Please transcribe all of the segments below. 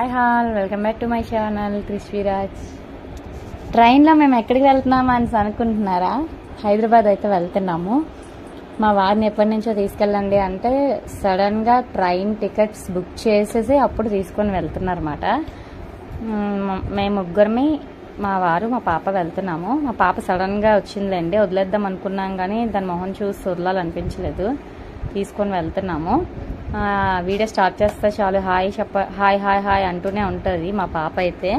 Hi all welcome back to my channel Krishviraj. ట్రైన్లో మేము ఎక్కడికి వెళ్తున్నామా అని అనుకుంటున్నారా? హైదరాబాద్ అయితే వెళ్తున్నాము. మా వారిని ఎప్పటి నుంచో తీసుకెళ్ళండి అంటే సడన్గా ట్రైన్ టికెట్స్ బుక్ చేసేసి అప్పుడు తీసుకొని వెళ్తున్నారన్నమాట. మేము ముగ్గురమే, మా వారు మా పాప వెళ్తున్నాము. మా పాప సడన్గా వచ్చిందండి, వదిలేద్దాం అనుకున్నాం కానీ దాని మొహం చూసి వదలాలనిపించలేదు, తీసుకొని వెళ్తున్నాము. వీడియో స్టార్ట్ చేస్తే చాలు హాయ్ హాయ్ హాయ్ హాయ్ అంటూనే ఉంటుంది మా పాప అయితే.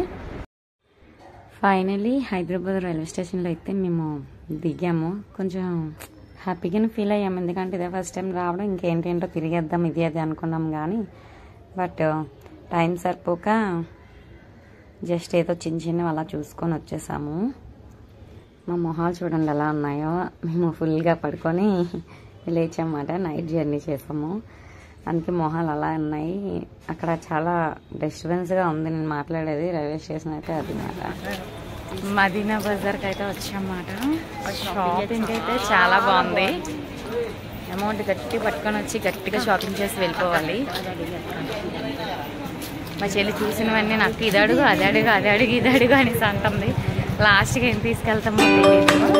ఫైనలీ హైదరాబాద్ రైల్వే స్టేషన్లో అయితే మేము దిగాము. కొంచెం హ్యాపీగానే ఫీల్ అయ్యాము, ఎందుకంటే ఇదే ఫస్ట్ టైం రావడం. ఇంకేంటేంటో తిరిగేద్దాం ఇది అది అనుకున్నాం కానీ బట్ టైం సరిపోక జస్ట్ ఏదో చిన్న చిన్నవి అలా చూసుకొని వచ్చేసాము. మా మొహాలు చూడండి ఎలా ఉన్నాయో. మేము ఫుల్గా పడుకొని లేచామన్నమాట, నైట్ జర్నీ చేసాము, అందుకే మొహాలు అలా ఉన్నాయి. అక్కడ చాలా డిస్టర్బెన్స్గా ఉంది నేను మాట్లాడేది. రైల్వే స్టేషన్ అయితే అది మాట. మదీనా బజార్కి అయితే వచ్చామన్నమాట. షాపింగ్ అయితే చాలా బాగుంది. అమౌంట్ గట్టి పట్టుకొని వచ్చి గట్టిగా షాపింగ్ చేసి వెళ్ళిపోవాలి. మా చెల్లి చూసినవన్నీ నాకు ఇది అడుగు అది అడుగు అది అడుగు ఇది అడుగు అనేసి అంటుంది. లాస్ట్గా ఏం తీసుకెళ్తామో తెలియదు.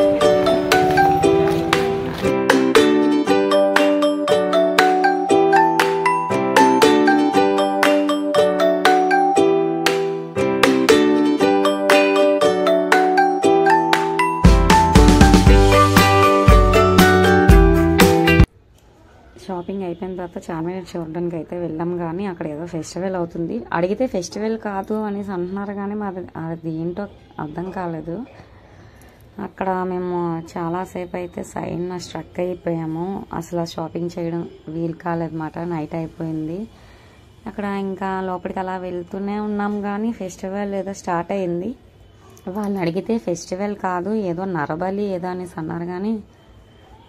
షాపింగ్ అయిపోయిన తర్వాత చార్మినార్ చూడడానికి అయితే వెళ్ళాం కానీ అక్కడ ఏదో ఫెస్టివల్ అవుతుంది. అడిగితే ఫెస్టివల్ కాదు అనేసి అంటున్నారు కానీ అది ఏంటో అర్థం కాలేదు. అక్కడ మేము చాలాసేపు అయితే సైన్ స్ట్రక్ అయిపోయాము. అసలు షాపింగ్ చేయడం వీలు కాలేదన్నమాట, నైట్ అయిపోయింది. అక్కడ ఇంకా లోపలికి అలా వెళ్తూనే ఉన్నాం కానీ ఫెస్టివల్ ఏదో స్టార్ట్ అయింది. వాళ్ళని అడిగితే ఫెస్టివల్ కాదు ఏదో నరబలి ఏదో అనేసి అన్నారు కానీ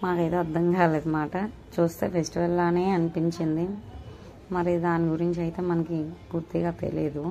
మాకైతే అర్థం కాలేదన్నమాట. చూస్తే ఫెస్టివల్ లానే అనిపించింది, మరి దాని గురించి అయితే మనకి పూర్తిగా తెలియదు.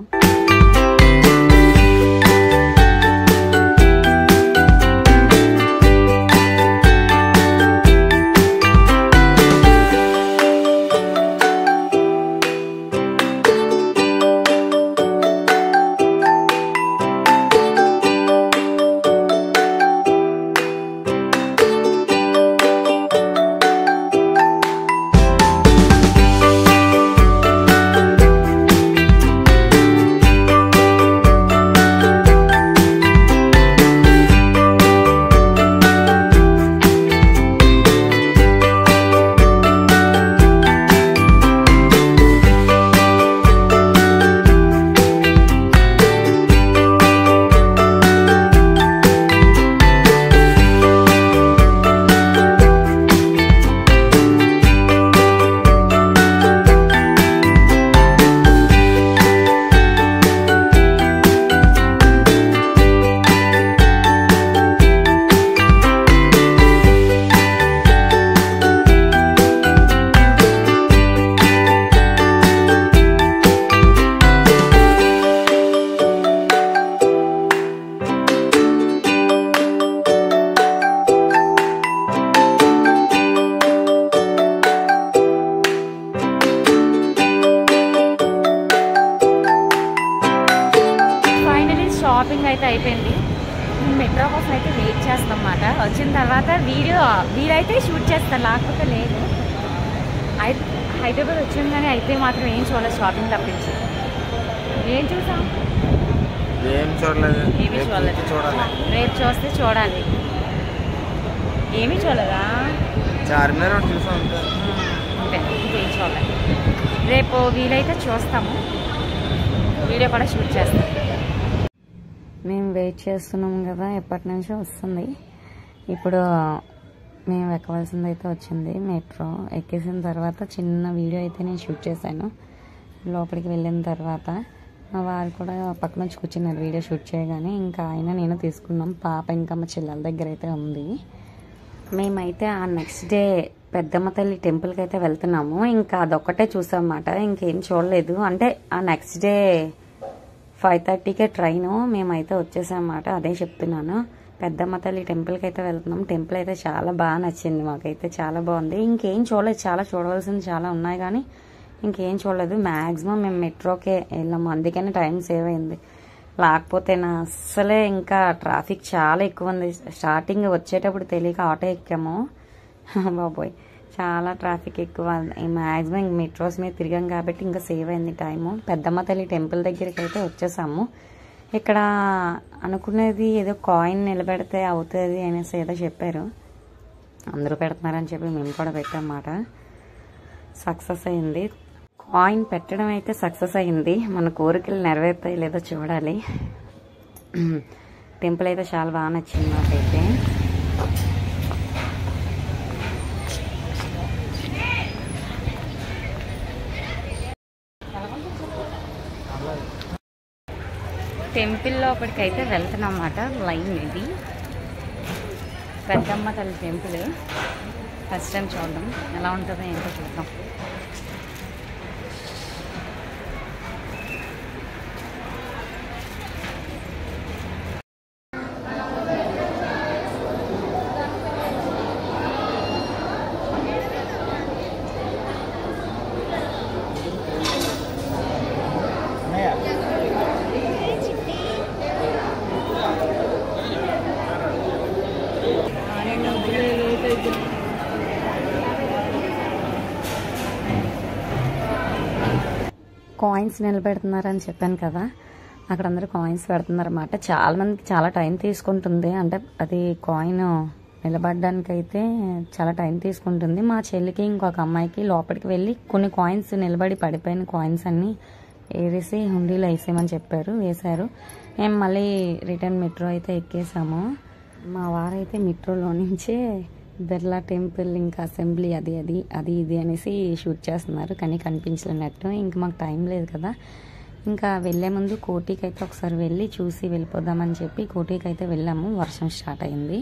షాపింగ్ అయితే అయిపోయింది. మెట్రో కోసం అయితే వెయిట్ చేస్తాం అన్నమాట. వచ్చిన తర్వాత వీలైతే షూట్ చేస్తాను, లేకపోతే లేదు. హైదరాబాద్ వచ్చింది కానీ అయితే మాత్రం ఏం చూడలేదు షాపింగ్ తప్పించి. ఏం చూసాం? ఏమీ చూడలేదు. రేపు చూస్తే చూడాలి. ఏమీ చూడలేదా? చార్మినార్ చూసాం అంతే, ఇంకేం చూడలేదు. రేపు వీలైతే చూస్తాము, వీడియో కూడా షూట్ చేస్తాం. మేము వెయిట్ చేస్తున్నాం కదా, ఎప్పటి నుంచో వస్తుంది. ఇప్పుడు మేము ఎక్కవలసింది అయితే వచ్చింది మెట్రో. ఎక్కేసిన తర్వాత చిన్న వీడియో అయితే నేను షూట్ చేశాను. లోపలికి వెళ్ళిన తర్వాత మా వారు కూడా పక్క నుంచి కూర్చున్నారు వీడియో షూట్ చేయగానే. ఇంకా ఆయన నేను తీసుకున్నాం. పాప ఇంకా మా చెల్లెల దగ్గర అయితే ఉంది. మేమైతే ఆ నెక్స్ట్ డే పెద్దమ్మ తల్లి టెంపుల్కి అయితే వెళ్తున్నాము. ఇంకా అదొక్కటే చూసామన్నమాట, ఇంకేం చూడలేదు. అంటే ఆ నెక్స్ట్ డే 5:30కే ట్రైను. మేమైతే వచ్చేసామన్నమాట, అదే చెప్తున్నాను. పెద్దమ్మ తల్లి టెంపుల్కి అయితే వెళ్తున్నాం. టెంపుల్ అయితే చాలా బాగా నచ్చింది మాకైతే, చాలా బాగుంది. ఇంకేం చూడలేదు, చాలా చూడవలసింది చాలా ఉన్నాయి కానీ ఇంకేం చూడలేదు. మ్యాక్సిమం మేము మెట్రోకే వెళ్ళాము, అందుకని టైం సేవ్ అయింది. లేకపోతే నా అస్సలే ఇంకా ట్రాఫిక్ చాలా ఎక్కువ ఉంది. స్టార్టింగ్ వచ్చేటప్పుడు తెలియక ఆటో ఎక్కాము, బాబోయ్ చాలా ట్రాఫిక్ ఎక్కువ. మ్యాక్సిమం మెట్రోస్ మీద తిరిగాం కాబట్టి ఇంకా సేవ్ అయింది టైము. పెద్దమ్మ తల్లి టెంపుల్ దగ్గరికి అయితే వచ్చేసాము. ఇక్కడ అనుకునేది ఏదో కాయిన్ నిలబెడితే అవుతుంది అనేసి ఏదో చెప్పారు, అందరూ పెడుతున్నారని చెప్పి మేము కూడా పెట్టామన్నమాట. సక్సెస్ అయింది. కాయిన్ పెట్టడం అయితే సక్సెస్ అయింది. మన కోరికలు నెరవేరుతాయి లేదో చూడాలి. టెంపుల్ అయితే చాలా బాగా నచ్చింది నాకైతే. టెంపుల్ లోపలికైతే వెళ్తున్నాం అన్నమాట. లైన్ ఇది పెద్దమ్మ తల్లి టెంపుల్. ఫస్ట్ టైం చూద్దాం ఎలా ఉంటుందో ఏంటో చూద్దాం. కాయిన్స్ నిలబెడుతున్నారని చెప్పాను కదా, అక్కడ అందరూ కాయిన్స్ పెడుతున్నారు అన్నమాట. చాలా మందికి చాలా టైం తీసుకుంటుంది, అంటే అది కాయిన్ నిలబడడానికి అయితే చాలా టైం తీసుకుంటుంది. మా చెల్లికి ఇంకొక అమ్మాయికి లోపలికి వెళ్ళి కొన్ని కాయిన్స్ నిలబడి పడిపోయిన కాయిన్స్ అన్ని ఏరేసి హుండీలో వేసేయమని చెప్పారు, వేశారు. మేము మళ్ళీ రిటర్న్ మెట్రో అయితే ఎక్కేసాము. మా వారైతే మెట్రోలో నుంచే బిర్లా టెంపుల్ ఇంకా అసెంబ్లీ అది ఇది అనేసి షూట్ చేస్తున్నారు, కానీ కనిపించలేనట్టు. ఇంక మాకు టైం లేదు కదా, ఇంకా వెళ్ళే ముందు కోటికి అయితే ఒకసారి వెళ్ళి చూసి వెళ్ళిపోదామని చెప్పి కోటికి అయితే వెళ్ళాము. వర్షం స్టార్ట్ అయింది,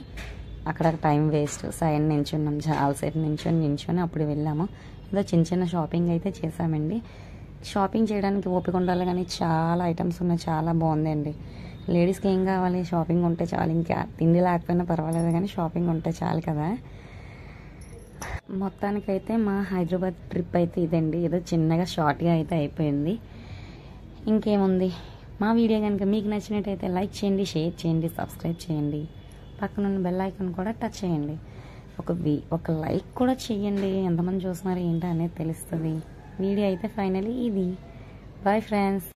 అక్కడ టైం వేస్ట్. సైడ్ నించున్నాం, చాలాసేపు నించొని అప్పుడు వెళ్ళాము. ఏదో చిన్న షాపింగ్ అయితే చేసామండి. షాపింగ్ చేయడానికి ఓపిక ఉండాలి, కానీ చాలా ఐటమ్స్ ఉన్నాయి, చాలా బాగుందండి. లేడీస్కి ఏం కావాలి, షాపింగ్ ఉంటే చాలు. ఇంకా తిండి లేకపోయినా పర్వాలేదు కానీ షాపింగ్ ఉంటే చాలు కదా. మొత్తానికైతే మా హైదరాబాద్ ట్రిప్ అయితే ఇదండి. ఏదో చిన్నగా షార్ట్గా అయితే అయిపోయింది. ఇంకేముంది, మా వీడియో కనుక మీకు నచ్చినట్టయితే లైక్ చేయండి, షేర్ చేయండి, సబ్స్క్రైబ్ చేయండి, పక్కనున్న బెల్ ఐకాన్ కూడా టచ్ చేయండి. ఒక లైక్ కూడా చేయండి, ఎంతమంది చూస్తున్నారు ఏంటో అనేది తెలుస్తుంది. వీడియో అయితే ఫైనలీ ఇది. Bye friends.